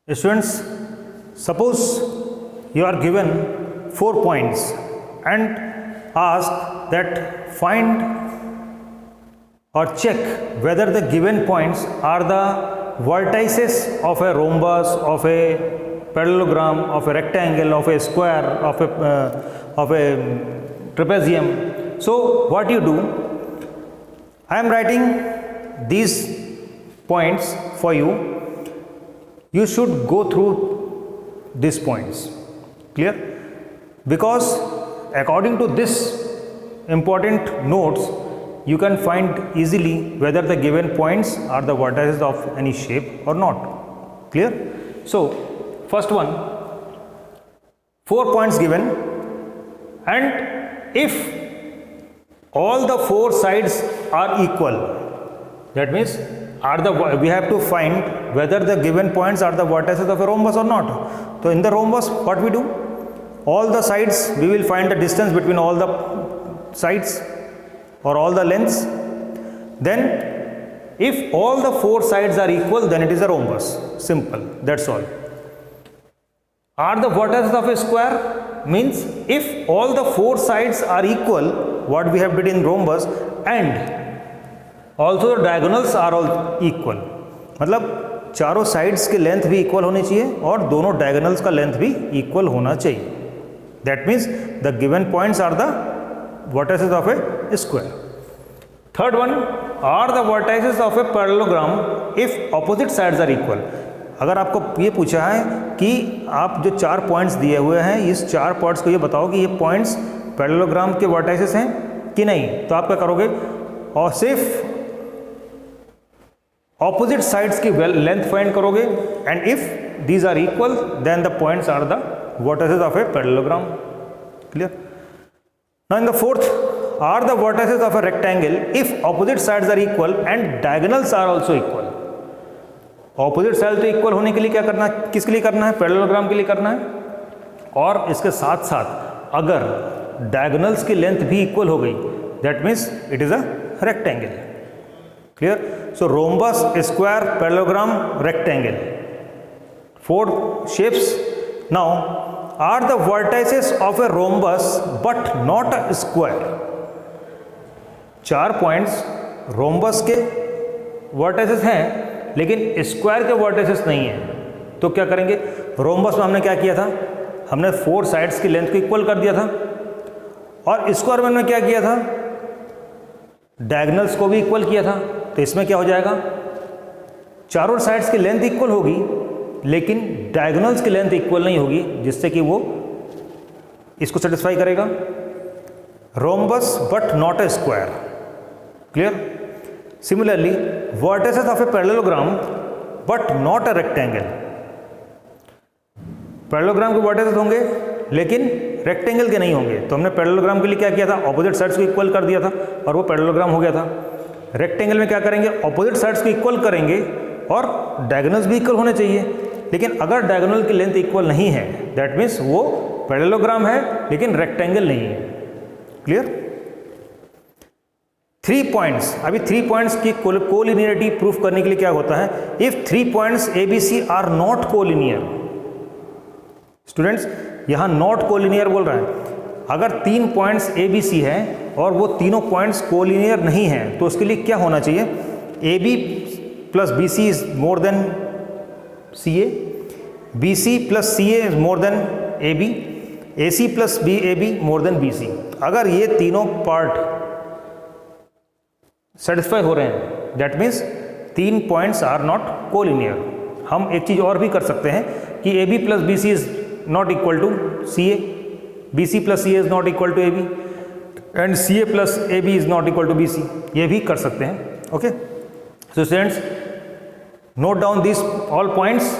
Students, suppose you are given 4 points and asked that find or check whether the given points are the vertices of a rhombus, of a parallelogram, of a rectangle, of a square, of a trapezium. So what you do, I am writing these points for you. You should go through these points. Clear? Because according to this important notes, you can find easily whether the given points are the vertices of any shape or not. Clear? So first one, 4 points given, and if all the 4 sides are equal, that means we have to find whether the given points are the vertices of a rhombus or not. So in the rhombus, what we do? All the sides, we will find the distance between all the sides or all the lengths. Then if all the 4 sides are equal, then it is a rhombus. Simple, that's all. Are the vertices of a square? Means if all the 4 sides are equal, what we have did in rhombus, and also the diagonals are all equal. मतलब चारों sides के length भी equal होनी चाहिए और दोनों diagonals का length भी इक्वल होना चाहिए. That means the given points are the vertices of a square. Third one, are the vertices of a parallelogram if opposite sides are equal. अगर आपको ये पूछा है कि आप जो 4 पॉइंट्स दिए हुए हैं, इस 4 पॉइंट्स को ये बताओ कि ये पॉइंट्स पैरेललोग्राम के वर्टिसेस हैं कि नहीं, तो आप क्या करोगे, और सिर्फ ऑपोजिट साइड्स की लेंथ फाइंड करोगे, and if these are equal then the points are the vertices of a parallelogram. Clear? Now in the fourth, are the vertices of a rectangle if opposite sides are equal and diagonals are also equal. Opposite side तो equal होने के लिए क्या करना है, किसके लिए करना है, पैरेललोग्राम के लिए करना है. और इसके साथ साथ अगर डायगोनल्स की लेंथ भी इक्वल हो गई, that means it is a rectangle. Clear? So rhombus, square, parallelogram, rectangle, 4 shapes. Now are the vertices of a rhombus but not a square. 4 points rhombus के vertices हैं लेकिन square के vertices नहीं हैं. तो क्या करेंगे, rhombus में हमने क्या किया था, हमने 4 sides की लेंथ को इक्वल कर दिया था, और स्क्वायर में हमने क्या किया था, डायगोनल्स को भी इक्वल किया था. तो इसमें क्या हो जाएगा, चारों साइड्स की लेंथ इक्वल होगी लेकिन डायगोनल्स की लेंथ इक्वल नहीं होगी, जिससे कि वो इसको सेटिस्फाई करेगा. Rhombus but not a square. Clear? Similarly vertices of a parallelogram but not a rectangle. Parallelogram के वर्टिसेस होंगे लेकिन रेक्टेंगल के नहीं होंगे. तो हमने पैरेललोग्राम के लिए क्या किया था, ऑपोजिट साइड्स को इक्वल कर दिया था और वो पैरेललोग्राम हो गया था. रेक्टेंगल में क्या करेंगे, ऑपोजिट साइड्स को इक्वल करेंगे और डायगोनल्स भी इक्वल होने चाहिए. लेकिन अगर डायगोनल की लेंथ इक्वल नहीं है, दैट मीन्स वो पैरेललोग्राम है लेकिन रेक्टेंगल नहीं है. क्लियर? 3 पॉइंट्स. अभी 3 पॉइंट्स की कोलिनियरिटी प्रूफ करने के लिए क्या होता है, if 3 points ABC are not collinear. Students, यहां नॉट कोलिनियर बोल रहा है. अगर 3 पॉइंट्स ABC है और वो तीनों पॉइंट्स कोलिनियर नहीं हैं, तो उसके लिए क्या होना चाहिए, AB plus BC is more than CA, BC plus CA is more than AB, AC plus AB more than BC. अगर ये तीनों पार्ट सेटिस्फाई हो रहे हैं, that means 3 points are not collinear. हम एक चीज़ और भी कर सकते हैं कि AB plus BC is not equal to CA, BC plus CA is not equal to AB, and CA plus AB is not equal to BC. ये भी कर सकते हैं. Okay, so students, note down this all points